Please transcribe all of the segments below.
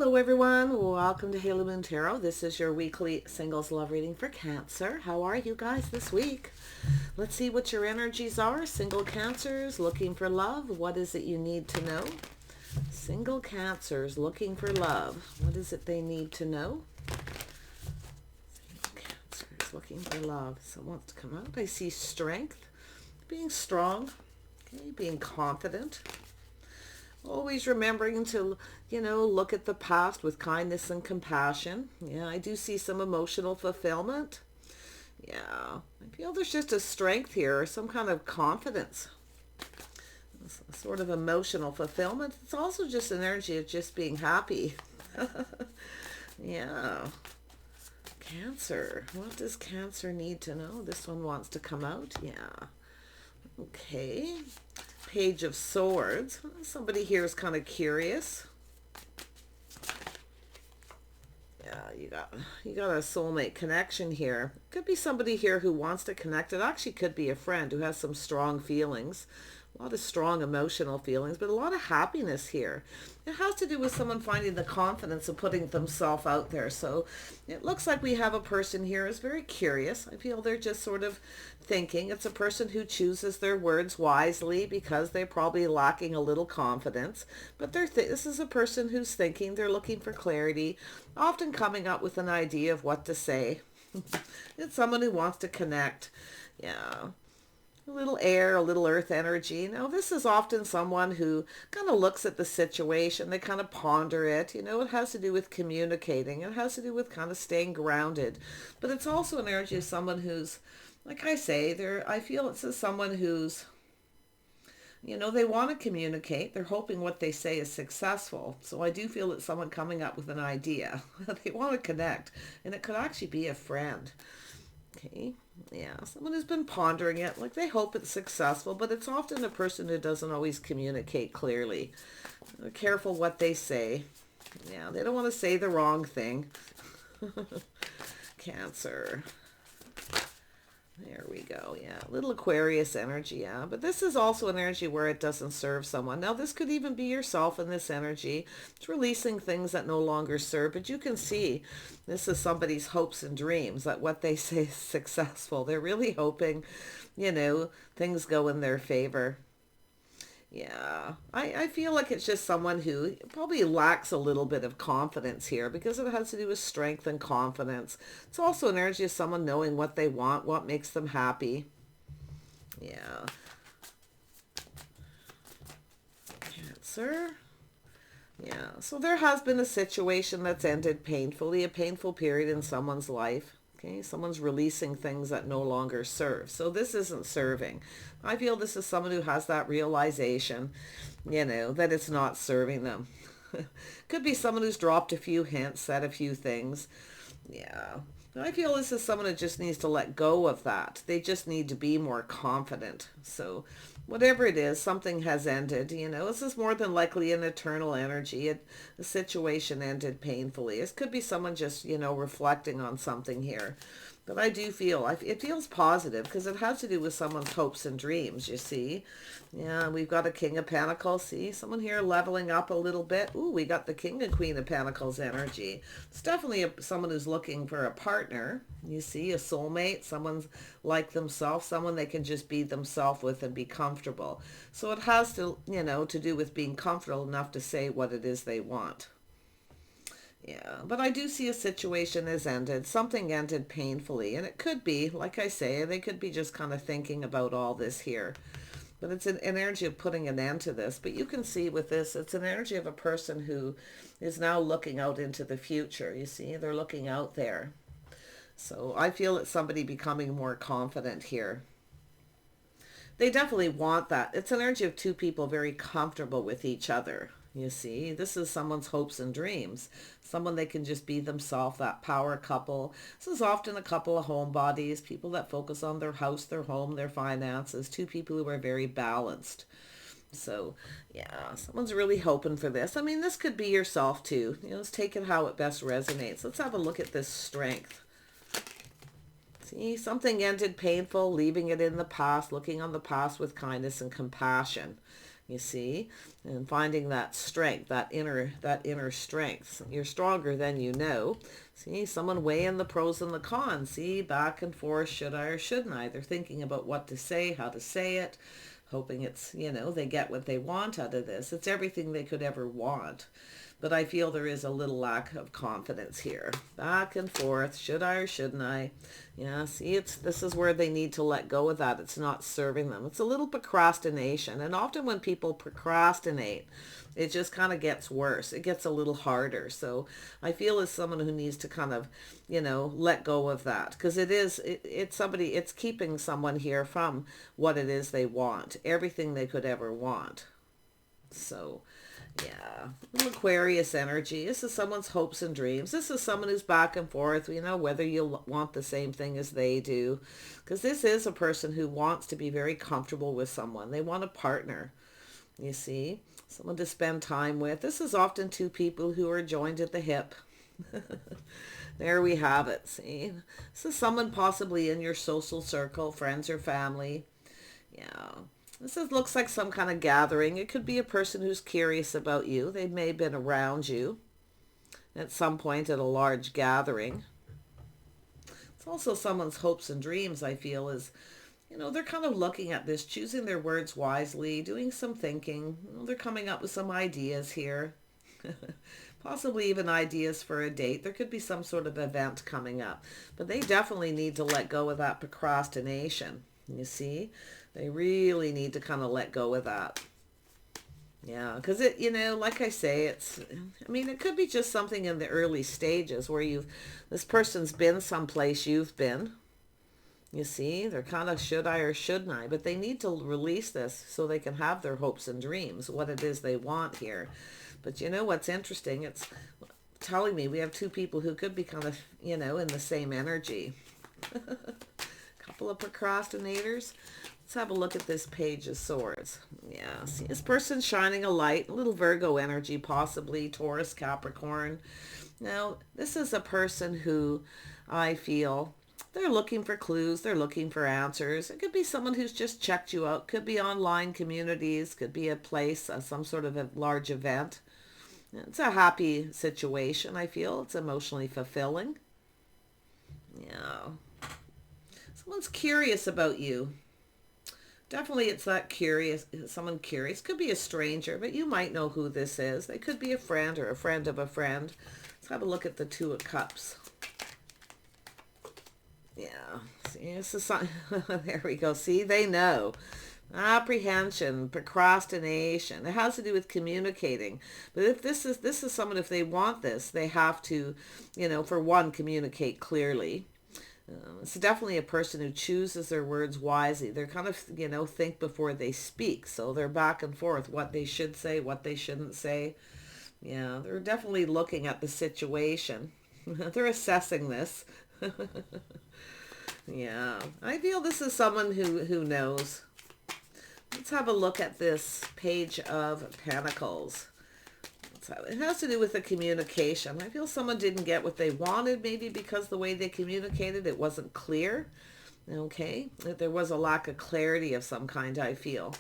Hello everyone, welcome to Halo Moon Tarot. This is your weekly singles love reading for Cancer. How are you guys this week? Let's see what your energies are. Single Cancers looking for love. What is it you need to know? Single Cancers looking for love. What is it they need to know? Single Cancers looking for love. Someone wants to come out. I see strength, being strong, okay, being confident. Always remembering to, look at the past with kindness and compassion. Yeah, I do see some emotional fulfillment. Yeah, I feel there's just a strength here, some kind of confidence, sort of emotional fulfillment. It's also just an energy of just being happy. Yeah. Cancer. What does Cancer need to know? This one wants to come out. Yeah. Okay. Page of Swords. Somebody here is kind of curious. Yeah, you got a soulmate connection here. Could be somebody here who wants to connect. It actually could be a friend who has some strong feelings. A lot of strong emotional feelings, but a lot of happiness here. It has to do with someone finding the confidence of putting themselves out there. So it looks like we have a person here who's very curious. I feel they're just sort of thinking. It's a person who chooses their words wisely because they're probably lacking a little confidence. But this is a person who's thinking. They're looking for clarity, often coming up with an idea of what to say. It's someone who wants to connect. Yeah. A little air, a little earth energy. Now, this is often someone who kind of looks at the situation. They kind of ponder it. It has to do with communicating. It has to do with kind of staying grounded. But it's also an energy of someone who's, like I say, I feel it's someone who's, they want to communicate. They're hoping what they say is successful. So I do feel it's someone coming up with an idea. They want to connect. And it could actually be a friend. Okay, yeah, someone who's been pondering it, like they hope it's successful, but it's often a person who doesn't always communicate clearly. They're careful what they say. Yeah, they don't want to say the wrong thing. Cancer. There we go. Yeah, little Aquarius energy. Yeah, but this is also an energy where it doesn't serve someone. Now, this could even be yourself in this energy. It's releasing things that no longer serve. But you can see this is somebody's hopes and dreams, that what they say is successful. They're really hoping, things go in their favor. Yeah, I feel like it's just someone who probably lacks a little bit of confidence here because it has to do with strength and confidence. It's also an energy of someone knowing what they want, what makes them happy. Yeah. Cancer. Yeah, so there has been a situation that's ended painfully, a painful period in someone's life. Okay, someone's releasing things that no longer serve. So this isn't serving. I feel this is someone who has that realization, that it's not serving them. Could be someone who's dropped a few hints, said a few things. Yeah. I feel this is someone who just needs to let go of that. They just need to be more confident. So whatever it is, something has ended. This is more than likely an eternal energy. The situation ended painfully. This could be someone just, reflecting on something here. But I do feel, it feels positive because it has to do with someone's hopes and dreams, you see. Yeah, we've got a King of Pentacles. See, someone here leveling up a little bit. Ooh, we got the King and Queen of Pentacles energy. It's definitely someone who's looking for a partner. You see, a soulmate, someone's like themselves, someone they can just be themselves with and be comfortable. So it has to, to do with being comfortable enough to say what it is they want. Yeah, but I do see a situation has ended. Something ended painfully. And it could be, like I say, they could be just kind of thinking about all this here. But it's an energy of putting an end to this. But you can see with this, it's an energy of a person who is now looking out into the future. You see, they're looking out there. So I feel it's somebody becoming more confident here. They definitely want that. It's an energy of two people very comfortable with each other. You see, this is someone's hopes and dreams. Someone they can just be themselves, that power couple. This is often a couple of homebodies, people that focus on their house, their home, their finances, two people who are very balanced. So, yeah, someone's really hoping for this. I mean, this could be yourself too. Let's take it how it best resonates. Let's have a look at this strength. See, something ended painful, leaving it in the past, looking on the past with kindness and compassion. you see, and finding that strength, that inner strength. You're stronger than you know. See, someone weighing the pros and the cons. See, back and forth, should I or shouldn't I? They're thinking about what to say, how to say it, hoping it's, they get what they want out of this. It's everything they could ever want. But I feel there is a little lack of confidence here. Back and forth, should I or shouldn't I? Yeah, see, this is where they need to let go of that. It's not serving them. It's a little procrastination. And often when people procrastinate, it just kind of gets worse. It gets a little harder. So I feel as someone who needs to kind of, let go of that. Because it's keeping someone here from what it is they want. Everything they could ever want. So yeah, Aquarius energy. This is someone's hopes and dreams. This is someone who's back and forth, whether you'll want the same thing as they do. Because this is a person who wants to be very comfortable with someone. They want a partner, you see. Someone to spend time with. This is often two people who are joined at the hip. There we have it, see. This is someone possibly in your social circle, friends or family. Yeah. Looks like some kind of gathering. It could be a person who's curious about you. They may have been around you at some point at a large gathering. It's also someone's hopes and dreams, I feel, is, they're kind of looking at this, choosing their words wisely, doing some thinking. They're coming up with some ideas here. Possibly even ideas for a date. There could be some sort of event coming up. But they definitely need to let go of that procrastination, you see. They really need to kind of let go of that. Yeah, because like I say, it could be just something in the early stages where this person's been someplace you've been. You see, they're kind of should I or shouldn't I, but they need to release this so they can have their hopes and dreams, what it is they want here. But what's interesting? It's telling me we have two people who could be kind of, in the same energy. Couple of procrastinators. Let's have a look at this Page of Swords. Yeah, see this person shining a light, a little Virgo energy, possibly Taurus, Capricorn. Now, this is a person who I feel they're looking for clues. They're looking for answers. It could be someone who's just checked you out. Could be online communities. Could be a place, some sort of a large event. It's a happy situation, I feel. It's emotionally fulfilling. Yeah. Someone's curious about you. Definitely it's that curious, someone curious. Could be a stranger, but you might know who this is. They could be a friend or a friend of a friend. Let's have a look at the Two of Cups. Yeah, see, this is there we go. See, they know. Apprehension, procrastination. It has to do with communicating. But if this is someone, if they want this, they have to, for one, communicate clearly. It's definitely a person who chooses their words wisely. They're kind of, think before they speak. So they're back and forth, what they should say, what they shouldn't say. Yeah, they're definitely looking at the situation. They're assessing this. Yeah, I feel this is someone who knows. Let's have a look at this Page of Pentacles. It has to do with the communication. I feel someone didn't get what they wanted, maybe because the way they communicated, it wasn't clear. Okay, there was a lack of clarity of some kind, I feel.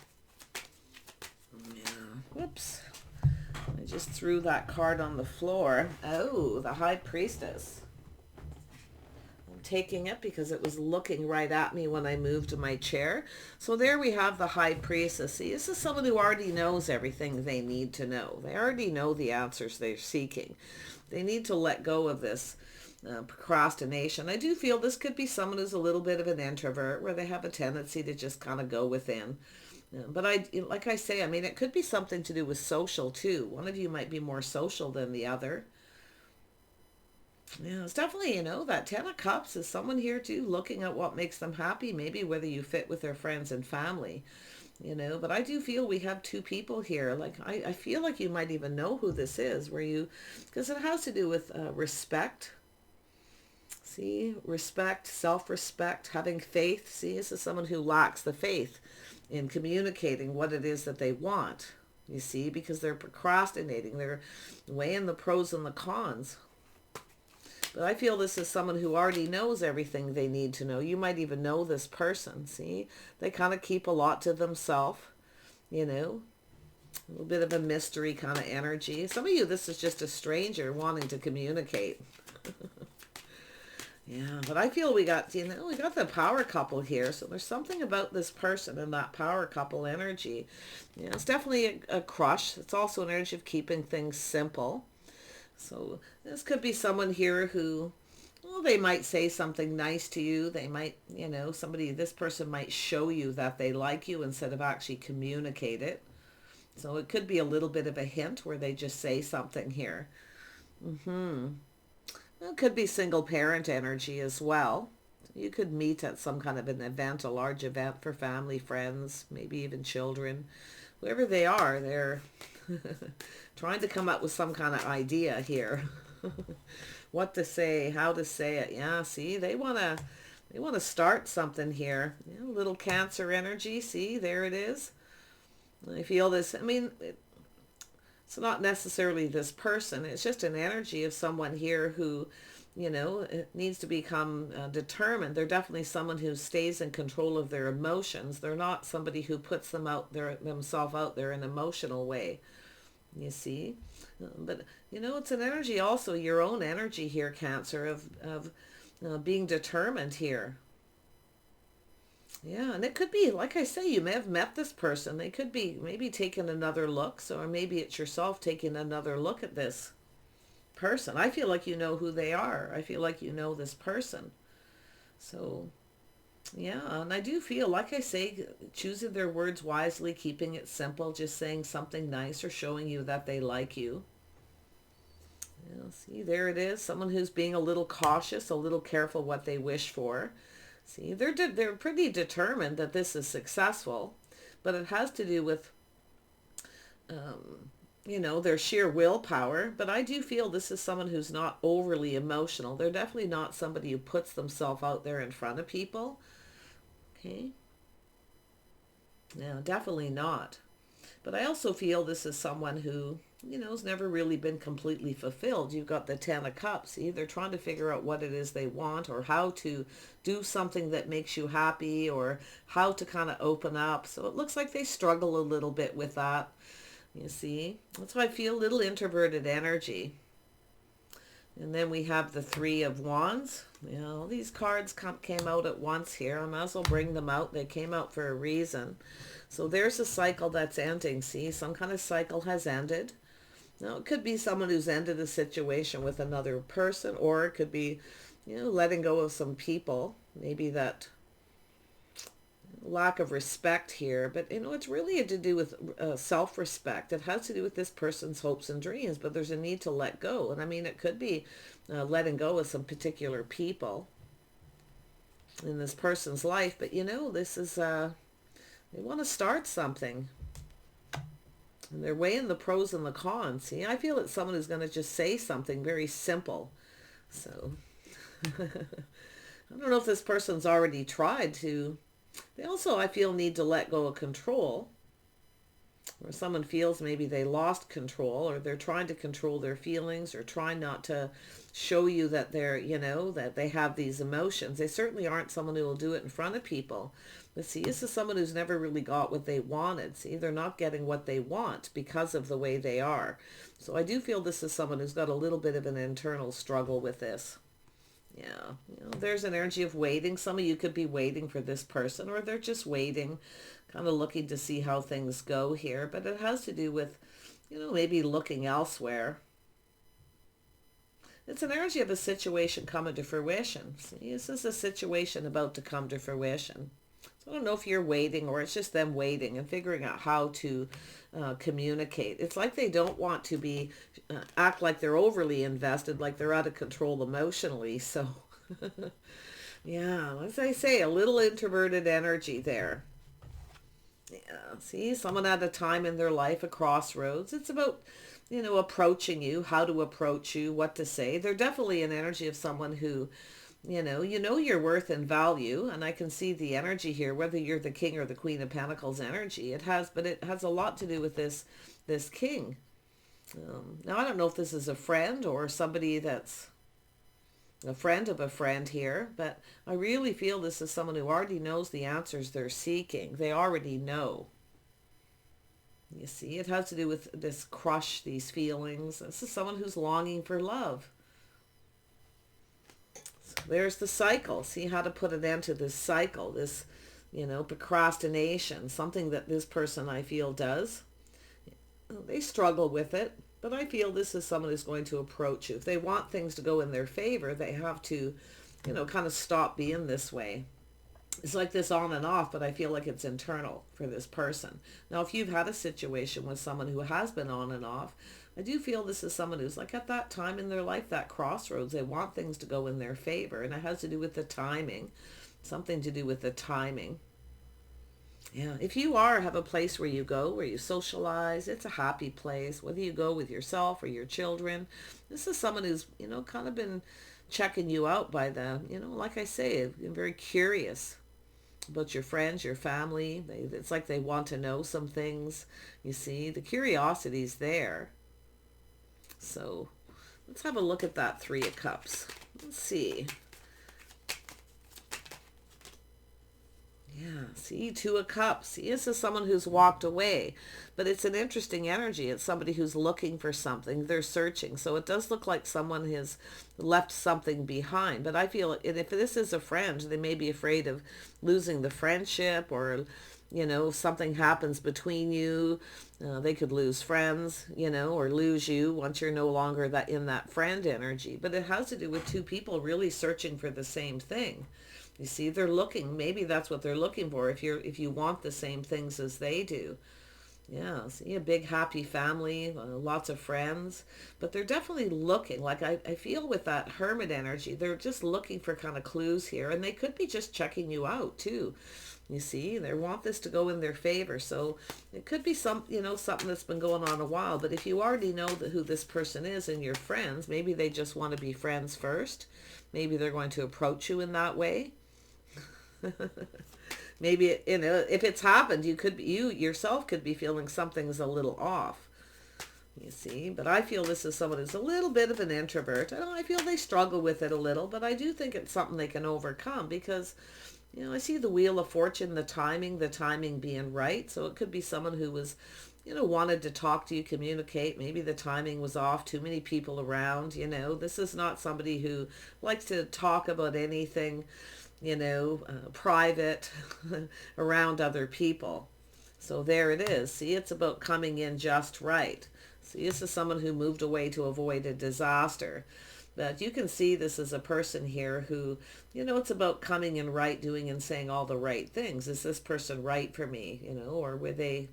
Yeah, whoops. I just threw that card on the floor. Oh, the High Priestess. Taking it because it was looking right at me when I moved my chair. So there we have the High Priestess. See, this is someone who already knows everything they need to know. They already know the answers they're seeking. They need to let go of this procrastination. I do feel this could be someone who's a little bit of an introvert, where they have a tendency to just kind of go within. But like I say, it could be something to do with social too. One of you might be more social than the other. Yeah, it's definitely, that Ten of Cups is someone here too, looking at what makes them happy, maybe whether you fit with their friends and family, but I do feel we have two people here. Like, I feel like you might even know who this is, because it has to do with respect. See, respect, self-respect, having faith. See, this is someone who lacks the faith in communicating what it is that they want, you see, because they're procrastinating. They're weighing the pros and the cons. But I feel this is someone who already knows everything they need to know. You might even know this person, see? They kind of keep a lot to themselves, A little bit of a mystery kind of energy. Some of you, this is just a stranger wanting to communicate. Yeah, but I feel we got, we got the power couple here. So there's something about this person and that power couple energy. Yeah, it's definitely a crush. It's also an energy of keeping things simple. So this could be someone here who, well, they might say something nice to you. They might, this person might show you that they like you instead of actually communicate it. So it could be a little bit of a hint where they just say something here. It could be single parent energy as well. You could meet at some kind of an event, a large event for family, friends, maybe even children. Whoever they are, they're trying to come up with some kind of idea here. What to say, how to say it. Yeah, see, they want to start something here. A little Cancer energy. See, there it is. I feel this. I mean, it's not necessarily this person. It's just an energy of someone here who, it needs to become determined. They're definitely someone who stays in control of their emotions. They're not somebody who puts themselves out there in an emotional way. You see? But, it's an energy also, your own energy here, Cancer, of being determined here. Yeah, and it could be, like I say, you may have met this person. They could be maybe taking another look, or maybe it's yourself taking another look at this person. I feel like you know who they are. I feel like you know this person. So, yeah, and I do feel, like I say, choosing their words wisely, keeping it simple, just saying something nice or showing you that they like you. Yeah, see, there it is. Someone who's being a little cautious, a little careful what they wish for. See, they're pretty determined that this is successful, but it has to do with, their sheer willpower. But I do feel this is someone who's not overly emotional. They're definitely not somebody who puts themselves out there in front of people. Okay. No, definitely not. But I also feel this is someone who, has never really been completely fulfilled. You've got the Ten of Cups. See, they're trying to figure out what it is they want, or how to do something that makes you happy, or how to kind of open up. So it looks like they struggle a little bit with that. You see, that's why I feel a little introverted energy. And then we have the Three of Wands. These cards came out at once here. I might as well bring them out. They came out for a reason. So there's a cycle that's ending. See, some kind of cycle has ended. Now, it could be someone who's ended a situation with another person, or it could be, letting go of some people. Maybe that lack of respect here. But, it's really to do with self-respect. It has to do with this person's hopes and dreams, but there's a need to let go. And I mean, it could be letting go of some particular people in this person's life. But, this is, they want to start something. And they're weighing the pros and the cons. See, I feel it's someone who's going to just say something very simple. So, I don't know if this person's already tried to. They also, I feel, need to let go of control. Or someone feels maybe they lost control, or they're trying to control their feelings, or trying not to show you that they're, that they have these emotions. They certainly aren't someone who will do it in front of people. But see, this is someone who's never really got what they wanted. See, they're not getting what they want because of the way they are. So I do feel this is someone who's got a little bit of an internal struggle with this. Yeah, there's an energy of waiting. Some of you could be waiting for this person, or they're just waiting, kind of looking to see how things go here. But it has to do with, maybe looking elsewhere. It's an energy of a situation coming to fruition. See, this is a situation about to come to fruition. So I don't know if you're waiting, or it's just them waiting and figuring out how to communicate. It's like they don't want to be act like they're overly invested, like they're out of control emotionally. So yeah, as I say, a little introverted energy there. Yeah, see, someone at a time in their life, a crossroads. It's about, approaching you, how to approach you, what to say. They're definitely an energy of someone who, you know your worth and value, and I can see the energy here, whether you're the King or the Queen of Pentacles energy. It has a lot to do with this King. Now, I don't know if this is a friend or somebody that's a friend of a friend here, but I really feel this is someone who already knows the answers they're seeking. They already know. You see, it has to do with this crush, these feelings. This is someone who's longing for love. So there's the cycle. See how to put an end to this cycle, this, procrastination, something that this person I feel does. They struggle with it, but I feel this is someone who's going to approach you. If they want things to go in their favor, they have to, kind of stop being this way. It's like this on and off, but I feel like it's internal for this person. Now, if you've had a situation with someone who has been on and off, I do feel this is someone who's like at that time in their life, that crossroads, they want things to go in their favor. And it has to do with the timing, something to do with the timing. Yeah, if you have a place where you go, where you socialize, it's a happy place, whether you go with yourself or your children. This is someone who's, kind of been checking you out by them. Like I say, been very curious about your friends, your family. It's like they want to know some things. You see, the curiosity's there. So let's have a look at that Three of Cups. Let's see. Yeah, see, Two of Cups. See, this is someone who's walked away, but it's an interesting energy. It's somebody who's looking for something. They're searching. So it does look like someone has left something behind. But I feel, and if this is a friend, they may be afraid of losing the friendship, or, if something happens between you, they could lose friends, or lose you once you're no longer in that friend energy. But it has to do with two people really searching for the same thing. You see, they're looking, maybe that's what they're looking for, if you want the same things as they do. Yeah, see, a big happy family, lots of friends, but they're definitely looking, like I feel with that Hermit energy, they're just looking for kind of clues here, and they could be just checking you out too. You see, they want this to go in their favor, so it could be something that's been going on a while, but if you already know who this person is and your friends, maybe they just want to be friends first. Maybe they're going to approach you in that way. Maybe, if it's happened, you yourself could be feeling something's a little off. You see, but I feel this is someone who's a little bit of an introvert. I feel they struggle with it a little, but I do think it's something they can overcome because, I see the Wheel of Fortune, the timing being right. So it could be someone who was, wanted to talk to you, communicate. Maybe the timing was off, too many people around. This is not somebody who likes to talk about anything, private around other people. So there it is. See, it's about coming in just right. See, this is someone who moved away to avoid a disaster. But you can see this is a person here who, it's about coming in right, doing and saying all the right things. Is this person right for me? Or would they,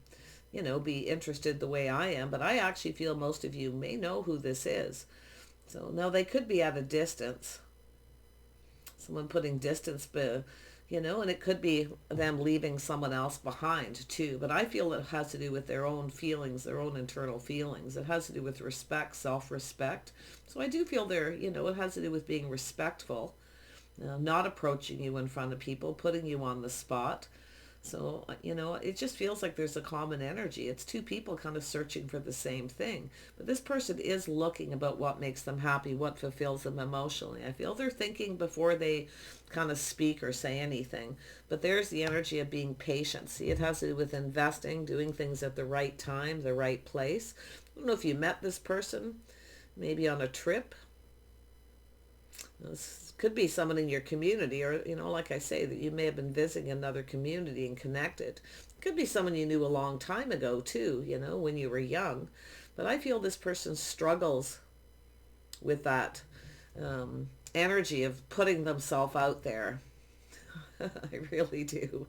be interested the way I am? But I actually feel most of you may know who this is. So now they could be at a distance. Someone putting distance, and it could be them leaving someone else behind too. But I feel it has to do with their own feelings, their own internal feelings. It has to do with respect, self-respect. So I do feel it has to do with being respectful, not approaching you in front of people, putting you on the spot. So, it just feels like there's a common energy. It's two people kind of searching for the same thing. But this person is looking about what makes them happy, what fulfills them emotionally. I feel they're thinking before they kind of speak or say anything. But there's the energy of being patient. See, it has to do with investing, doing things at the right time, the right place. I don't know if you met this person, maybe on a trip. This could be someone in your community, or, like I say, that you may have been visiting another community and connected. It could be someone you knew a long time ago too, when you were young. But I feel this person struggles with that energy of putting themselves out there. I really do.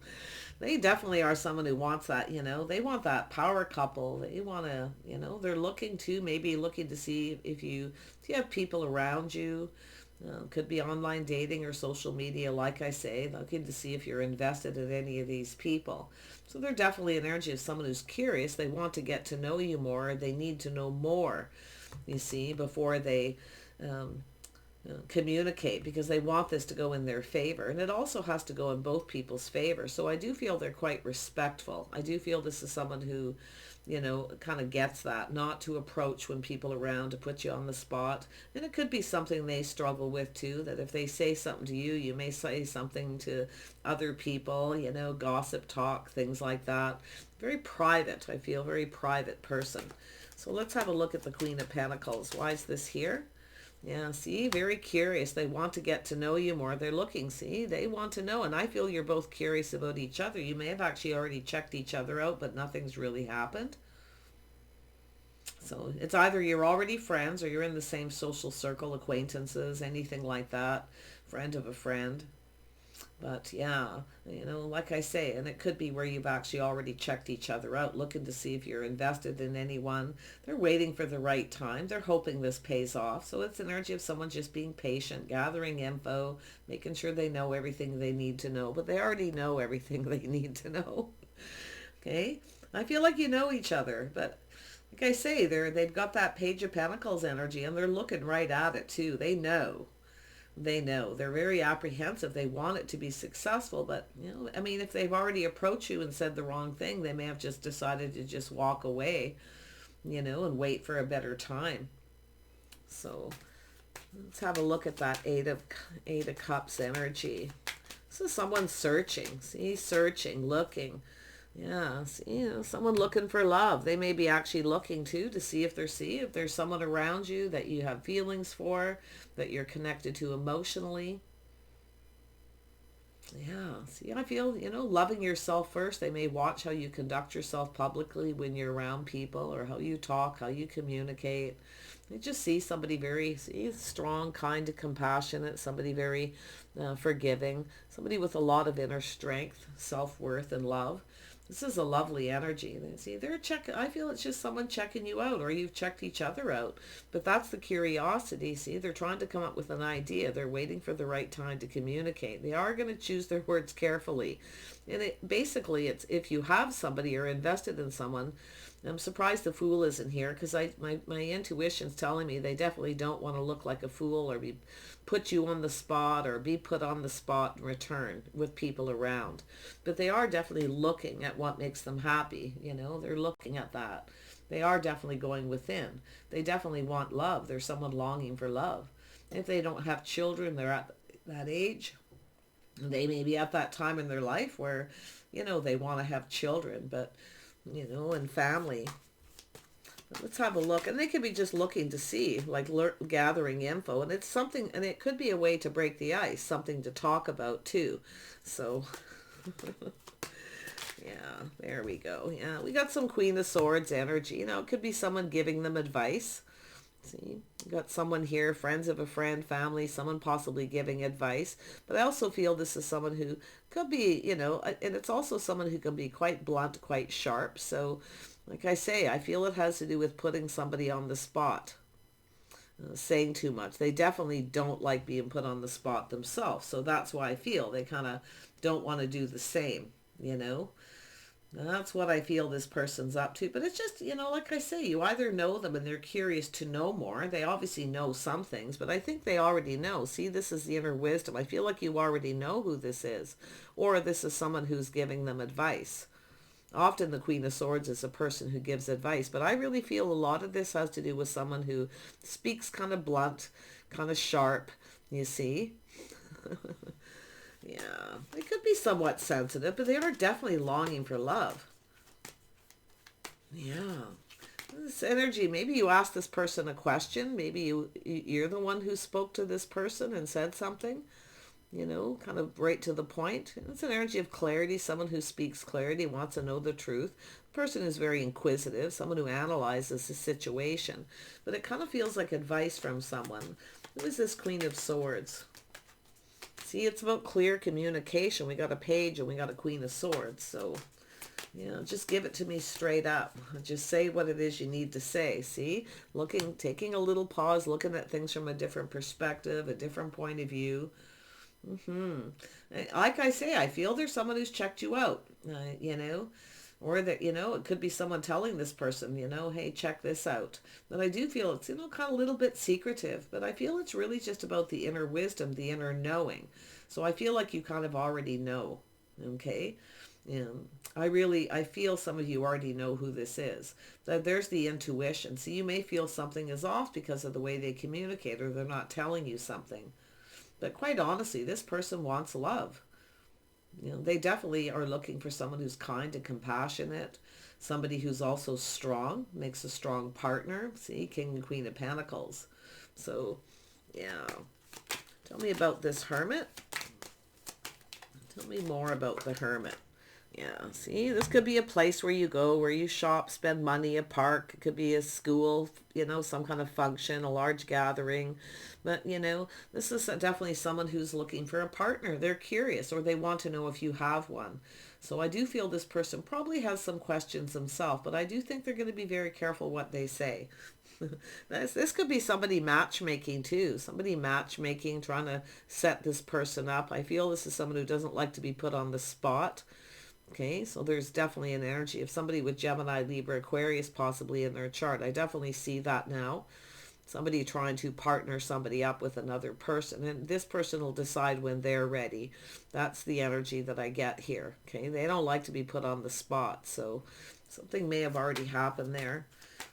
They definitely are someone who wants that, they want that power couple. They want to, they're looking to, maybe looking to see if you have people around you. Could be online dating or social media, like I say, looking to see if you're invested in any of these people. So they're definitely an energy of someone who's curious. They want to get to know you more. They need to know more, you see, before they communicate, because they want this to go in their favor. And it also has to go in both people's favor. So I do feel they're quite respectful. I do feel this is someone who, you know, kind of gets that, not to approach when people are around, to put you on the spot. And it could be something they struggle with too, that if they say something to you, you may say something to other people, you know, gossip talk, things like that. Very private, I feel, very private person. So let's have a look at the Queen of Pentacles. Why is this here? Yeah, see, very curious. They want to get to know you more. They're looking, see, they want to know. And I feel you're both curious about each other. You may have actually already checked each other out, but nothing's really happened. So it's either you're already friends or you're in the same social circle, acquaintances, anything like that, friend of a friend. But yeah, you know, like I say, and it could be where you've actually already checked each other out, looking to see if you're invested in anyone. They're waiting for the right time. They're hoping this pays off. So it's energy of someone just being patient, gathering info, making sure they know everything they need to know. But they already know everything they need to know. Okay? I feel like you know each other, but like I say, they've got that Page of Pentacles energy, and they're looking right at it too. They know. They know. They're very apprehensive. They want it to be successful, but, you know, I mean, if they've already approached you and said the wrong thing, they may have just decided to just walk away, you know, and wait for a better time. So let's have a look at that Eight of Cups energy. This is someone searching. See, searching, looking. Yeah, see, you know, someone looking for love. They may be actually looking too to see if there's someone around you that you have feelings for, that you're connected to emotionally. Yeah, see, I feel, you know, loving yourself first. They may watch how you conduct yourself publicly when you're around people, or how you talk, how you communicate. You just see somebody very strong, kind, and compassionate, somebody very forgiving, somebody with a lot of inner strength, self-worth, and love. This is a lovely energy. See, I feel it's just someone checking you out, or you've checked each other out. But that's the curiosity. See, they're trying to come up with an idea. They're waiting for the right time to communicate. They are going to choose their words carefully. And basically, it's if you have somebody or invested in someone. I'm surprised the Fool isn't here, because my intuition's telling me they definitely don't want to look like a fool, or be put you on the spot, or be put on the spot in return with people around. But they are definitely looking at what makes them happy. You know, they're looking at that. They are definitely going within. They definitely want love. There's someone longing for love. If they don't have children, they're at that age. They may be at that time in their life where, you know, they want to have children, but, you know, and family. Let's have a look. And they could be just looking to see, like gathering info. And it's something, and it could be a way to break the ice, something to talk about too. So, yeah, there we go. Yeah, we got some Queen of Swords energy. You know, it could be someone giving them advice. See, we got someone here, friends of a friend, family, someone possibly giving advice. But I also feel this is someone who could be, you know, and it's also someone who can be quite blunt, quite sharp. So, like I say, I feel it has to do with putting somebody on the spot, saying too much. They definitely don't like being put on the spot themselves. So that's why I feel they kind of don't want to do the same, you know. And that's what I feel this person's up to. But it's just, you know, like I say, you either know them and they're curious to know more. They obviously know some things, but I think they already know. See, this is the inner wisdom. I feel like you already know who this is. Or this is someone who's giving them advice. Often the Queen of Swords is a person who gives advice, but I really feel a lot of this has to do with someone who speaks kind of blunt, kind of sharp, you see. Yeah, they could be somewhat sensitive, but they are definitely longing for love. Yeah. This energy, maybe you asked this person a question. Maybe you're the one who spoke to this person and said something, you know, kind of right to the point. It's an energy of clarity, someone who speaks clarity, wants to know the truth. The person is very inquisitive, someone who analyzes the situation. But it kind of feels like advice from someone. Who is this Queen of Swords? See, it's about clear communication. We got a page and we got a Queen of Swords. So, you know, just give it to me straight up. Just say what it is you need to say. See, taking a little pause, looking at things from a different perspective, a different point of view. Like I say, I feel there's someone who's checked you out, you know, or that, you know, it could be someone telling this person, you know, hey, check this out. But I do feel it's, you know, kind of a little bit secretive, but I feel it's really just about the inner wisdom, the inner knowing. So I feel like you kind of already know, okay? And I feel some of you already know who this is. There's the intuition. So you may feel something is off because of the way they communicate, or they're not telling you something. But quite honestly, this person wants love. They definitely are looking for someone who's kind and compassionate, somebody who's also strong, makes a strong partner. See, King and Queen of Pentacles. So, yeah. Tell me about this Hermit. Tell me more about the Hermit. Yeah, see, this could be a place where you go, where you shop, spend money, a park. It could be a school, some kind of function, a large gathering. But, this is definitely someone who's looking for a partner. They're curious, or they want to know if you have one. So I do feel this person probably has some questions themselves, but I do think they're going to be very careful what they say. This could be somebody matchmaking too. Somebody matchmaking, trying to set this person up. I feel this is someone who doesn't like to be put on the spot. Okay, so there's definitely an energy of somebody with Gemini, Libra, Aquarius possibly in their chart. I definitely see that now. Somebody trying to partner somebody up with another person. And this person will decide when they're ready. That's the energy that I get here. Okay, they don't like to be put on the spot. So something may have already happened there.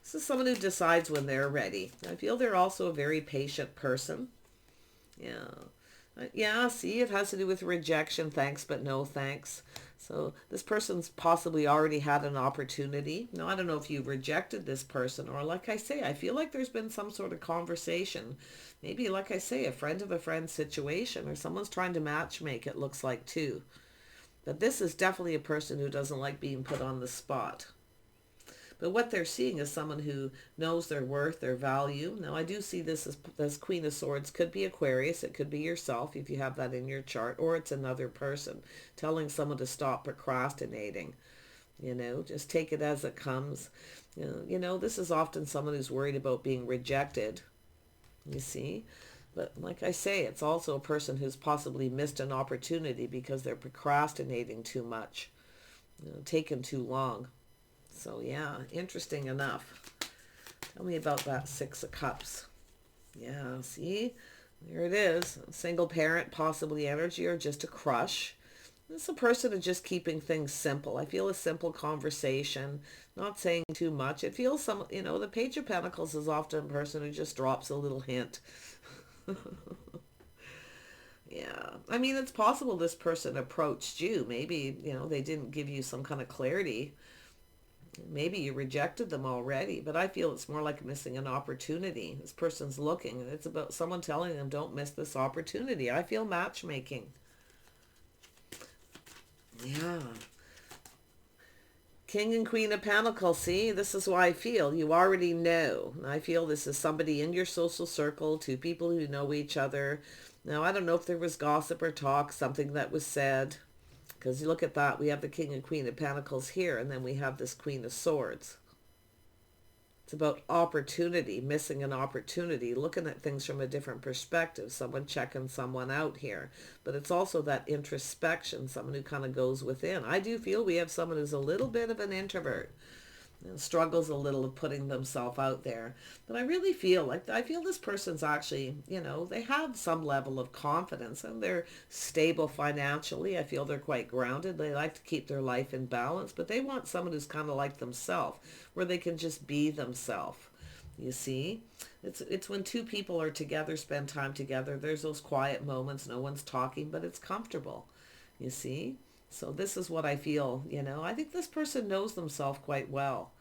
This is someone who decides when they're ready. I feel they're also a very patient person. Yeah. Yeah, see, it has to do with rejection, thanks but no thanks. So this person's possibly already had an opportunity. Now, I don't know if you rejected this person, or like I say, I feel like there's been some sort of conversation. Maybe, like I say, a friend of a friend situation, or someone's trying to matchmake, it looks like too. But this is definitely a person who doesn't like being put on the spot. But what they're seeing is someone who knows their worth, their value. Now, I do see this as Queen of Swords. Could be Aquarius. It could be yourself if you have that in your chart. Or it's another person telling someone to stop procrastinating. Just take it as it comes. This is often someone who's worried about being rejected. You see? But like I say, it's also a person who's possibly missed an opportunity because they're procrastinating too much. Taking too long. So yeah, interesting enough. Tell me about that Six of Cups. Yeah, see? There it is. Single parent, possibly energy, or just a crush. This is a person of just keeping things simple. I feel a simple conversation, not saying too much. It feels the Page of Pentacles is often a person who just drops a little hint. Yeah. I mean, it's possible this person approached you. Maybe, they didn't give you some kind of clarity. Maybe you rejected them already, but I feel it's more like missing an opportunity. This person's looking, and it's about someone telling them, don't miss this opportunity. I feel matchmaking. Yeah. King and Queen of Pentacles, see, this is why I feel you already know. I feel this is somebody in your social circle, two people who know each other. Now, I don't know if there was gossip or talk, something that was said. Because you look at that, we have the King and Queen of Pentacles here, and then we have this Queen of Swords. It's about opportunity, missing an opportunity, looking at things from a different perspective, someone checking someone out here. But it's also that introspection, someone who kind of goes within. I do feel we have someone who's a little bit of an introvert and struggles a little of putting themselves out there. But I really feel this person's actually, they have some level of confidence, and they're stable financially. I feel they're quite grounded. They like to keep their life in balance, but they want someone who's kind of like themselves, where they can just be themselves. You see, it's when two people are together, spend time together. There's those quiet moments, no one's talking, but it's comfortable. You see? So this is what I feel, I think this person knows themselves quite well.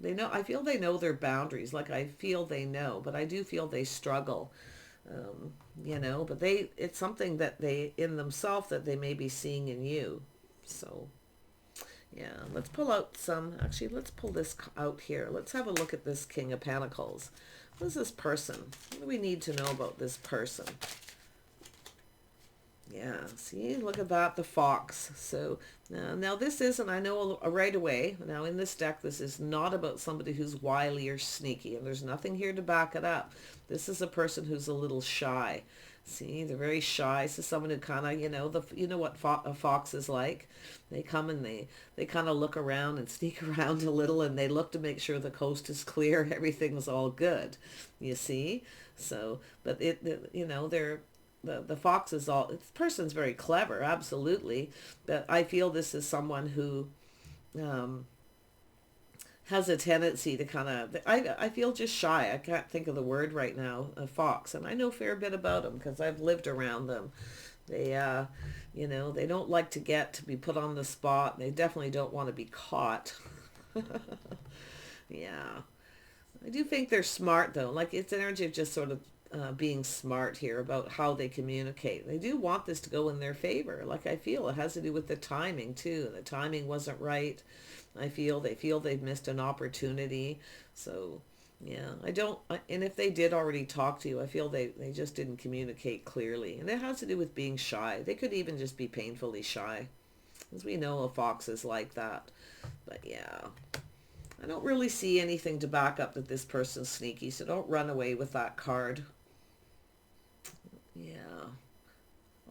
I feel they know their boundaries. Like I feel they know, but I do feel they struggle, but it's something that they, in themselves, that they may be seeing in you. So yeah, let's pull out let's pull this out here. Let's have a look at this King of Pentacles. What is this person? What do we need to know about this person? Yeah, see, look at that, the fox. So now this isn't, I know right away, now in this deck, this is not about somebody who's wily or sneaky, and there's nothing here to back it up. This is a person who's a little shy. See, they're very shy. This is someone who kind of, you know what a fox is like. They come and they kind of look around and sneak around a little, and they look to make sure the coast is clear, everything's all good. You see? So, but they're the fox is all, this person's very clever, absolutely. But I feel this is someone who um, has a tendency to kind of, I feel just shy. I can't think of the word right now, a fox. And I know a fair bit about them because I've lived around them. They, they don't like to be put on the spot. They definitely don't want to be caught. Yeah. I do think they're smart though. Like it's energy of just sort of being smart here about how they communicate. They do want this to go in their favor. Like I feel it has to do with the timing too. The timing wasn't right. They feel they've missed an opportunity. So yeah, and if they did already talk to you, I feel they just didn't communicate clearly. And it has to do with being shy. They could even just be painfully shy. As we know, a fox is like that. But yeah, I don't really see anything to back up that this person's sneaky, so don't run away with that card. Yeah.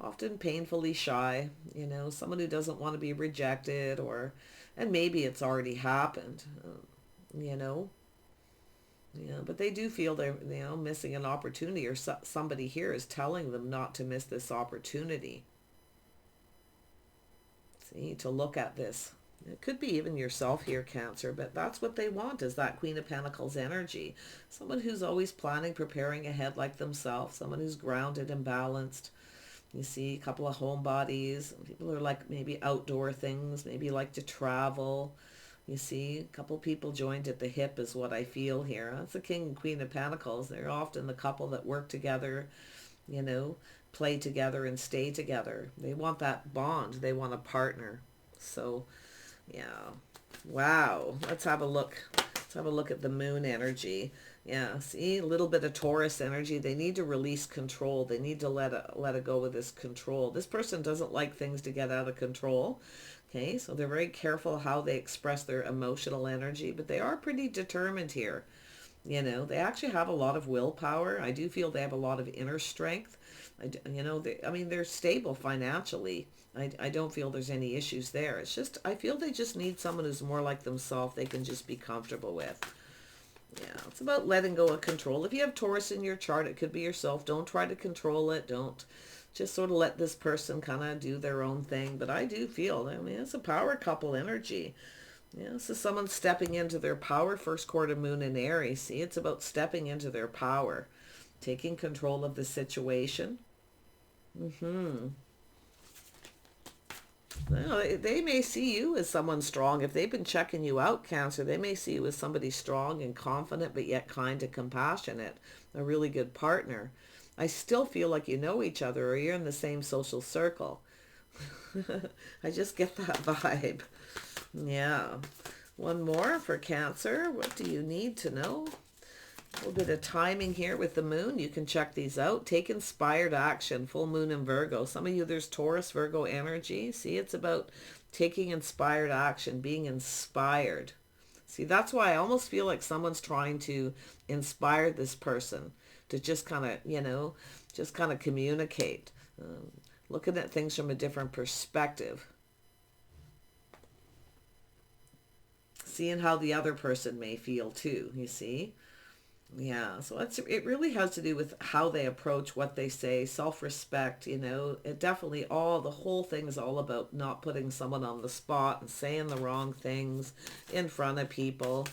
Often painfully shy, someone who doesn't want to be rejected and maybe it's already happened, you know. Yeah, but they do feel they're, missing an opportunity or somebody here is telling them not to miss this opportunity. See, to look at this. It could be even yourself here, Cancer, but that's what they want is that Queen of Pentacles energy. Someone who's always planning, preparing ahead like themselves. Someone who's grounded and balanced. You see a couple of homebodies. People are like maybe outdoor things, maybe like to travel. You see a couple people joined at the hip is what I feel here. That's the King and Queen of Pentacles. They're often the couple that work together, play together and stay together. They want that bond. They want a partner. So yeah. Wow. Let's have a look. Let's have a look at the moon energy. Yeah, see, a little bit of Taurus energy. They need to release control. They need to let it go with this control. This person doesn't like things to get out of control. Okay, so they're very careful how they express their emotional energy, but they are pretty determined here. They actually have a lot of willpower. I do feel they have a lot of inner strength. They're stable financially. I don't feel there's any issues there. It's just, I feel they just need someone who's more like themselves they can just be comfortable with. Yeah, it's about letting go of control. If you have Taurus in your chart, it could be yourself. Don't try to control it. Don't just sort of let this person kind of do their own thing. But I do feel, it's a power couple energy. Yeah, this is someone stepping into their power. First quarter moon in Aries. See, it's about stepping into their power, taking control of the situation. Well, they may see you as someone strong. If they've been checking you out, Cancer, they may see you as somebody strong and confident, but yet kind and compassionate, a really good partner. I still feel like you know each other or you're in the same social circle. I just get that vibe. Yeah. One more for Cancer. What do you need to know? A little bit of timing here with the moon. You can check these out. Take inspired action. Full moon in Virgo. Some of you, there's Taurus, Virgo energy. See, it's about taking inspired action, being inspired. See, that's why I almost feel like someone's trying to inspire this person to just kind of, communicate. Looking at things from a different perspective. Seeing how the other person may feel too, you see? Yeah, so it really has to do with how they approach what they say, self-respect, it definitely the whole thing is all about not putting someone on the spot and saying the wrong things in front of people.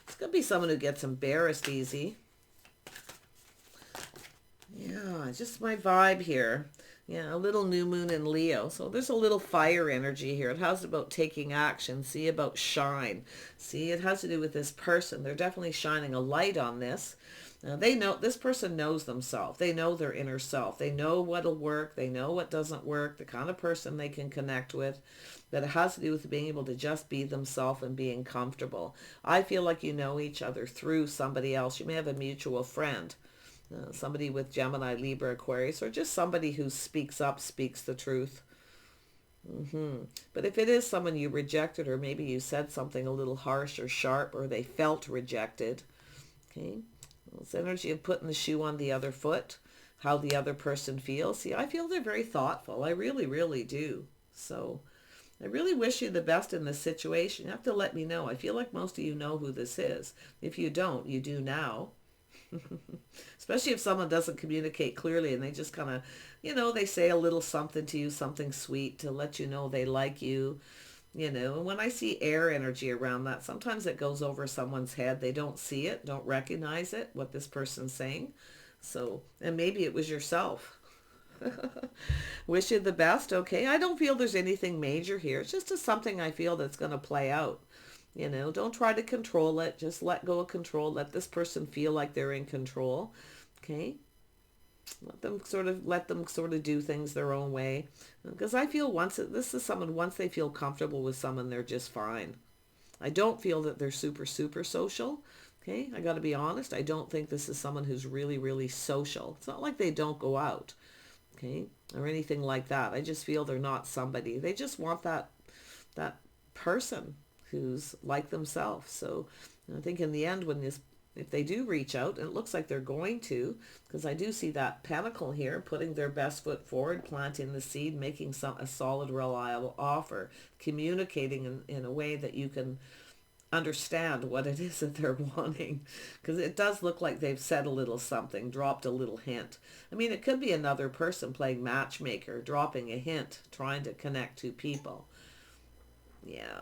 It's going to be someone who gets embarrassed easy. Yeah, just my vibe here. Yeah, a little new moon in Leo. So there's a little fire energy here. It has about taking action. See, about shine. See, it has to do with this person. They're definitely shining a light on this. Now, this person knows themselves. They know their inner self. They know what'll work. They know what doesn't work, the kind of person they can connect with. But it has to do with being able to just be themselves and being comfortable. I feel like you know each other through somebody else. You may have a mutual friend. Somebody with Gemini, Libra, Aquarius, or just somebody who speaks up, speaks the truth. But if it is someone you rejected, or maybe you said something a little harsh or sharp, or they felt rejected, okay, well, it's energy of putting the shoe on the other foot, how the other person feels. See, I feel they're very thoughtful. I really, really do. So I really wish you the best in this situation. You have to let me know. I feel like most of you know who this is. If you don't, you do now. Especially if someone doesn't communicate clearly and they just kind of, they say a little something to you, something sweet to let you know they like you. And when I see air energy around that, sometimes it goes over someone's head. They don't see it, don't recognize it, what this person's saying. So, and maybe it was yourself. Wish you the best, okay? I don't feel there's anything major here. It's just something I feel that's going to play out. Don't try to control it. Just let go of control. Let this person feel like they're in control, okay? Let them sort of do things their own way. Because I feel once they feel comfortable with someone, they're just fine. I don't feel that they're super, super social. Okay, I got to be honest. I don't think this is someone who's really, really social. It's not like they don't go out, okay, or anything like that. I just feel they're not somebody. They just want that person who's like themselves. So I think in the end, if they do reach out, and it looks like they're going to, because I do see that pentacle here, putting their best foot forward, planting the seed, making a solid, reliable offer, communicating in a way that you can understand what it is that they're wanting, because it does look like they've said a little something, dropped a little hint. I mean, it could be another person playing matchmaker, dropping a hint, trying to connect two people. Yeah.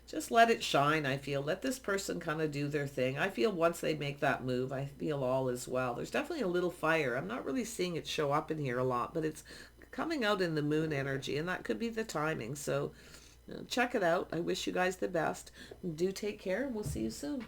Just let it shine, I feel. Let this person kind of do their thing. I feel once they make that move, I feel all is well. There's definitely a little fire. I'm not really seeing it show up in here a lot, but it's coming out in the moon energy, and that could be the timing. So check it out. I wish you guys the best. Do take care, and we'll see you soon.